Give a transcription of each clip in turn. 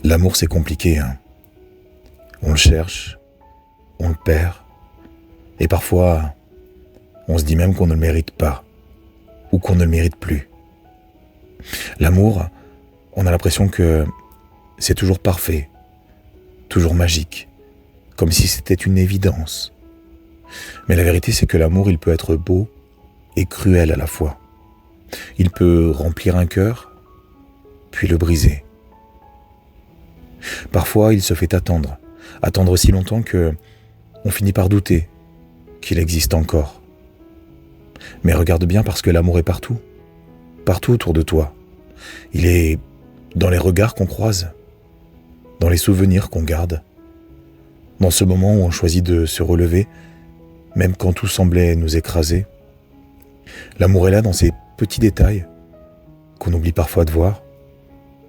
L'amour, c'est compliqué, hein. On le cherche, on le perd, et parfois, on se dit même qu'on ne le mérite pas, ou qu'on ne le mérite plus. L'amour, on a l'impression que c'est toujours parfait, toujours magique, comme si c'était une évidence. Mais la vérité, c'est que l'amour, il peut être beau et cruel à la fois. Il peut remplir un cœur, puis le briser. Parfois, il se fait attendre si longtemps que on finit par douter qu'il existe encore. Mais regarde bien parce que l'amour est partout autour de toi. Il est dans les regards qu'on croise, dans les souvenirs qu'on garde, dans ce moment où on choisit de se relever, même quand tout semblait nous écraser. L'amour est là dans ces petits détails qu'on oublie parfois de voir,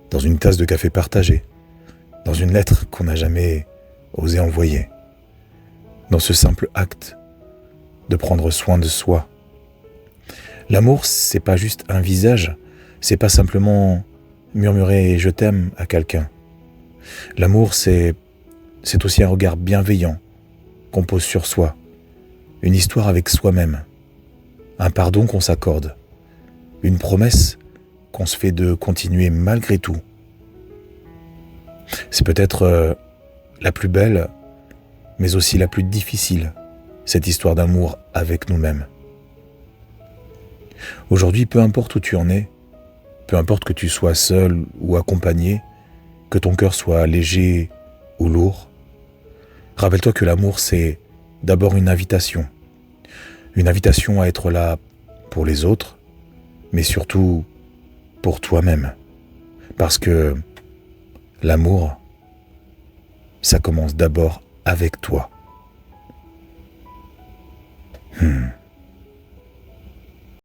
dans une tasse de café partagée, dans une lettre qu'on n'a jamais osé envoyer, dans ce simple acte de prendre soin de soi. L'amour, c'est pas juste un visage, c'est pas simplement murmurer « je t'aime » à quelqu'un. L'amour, c'est aussi un regard bienveillant qu'on pose sur soi, une histoire avec soi-même, un pardon qu'on s'accorde, une promesse qu'on se fait de continuer malgré tout. C'est peut-être la plus belle, mais aussi la plus difficile, cette histoire d'amour avec nous-mêmes. Aujourd'hui, peu importe où tu en es, peu importe que tu sois seul ou accompagné, que ton cœur soit léger ou lourd, rappelle-toi que l'amour, c'est d'abord une invitation à être là pour les autres, mais surtout pour toi-même. Parce que l'amour, ça commence d'abord avec toi.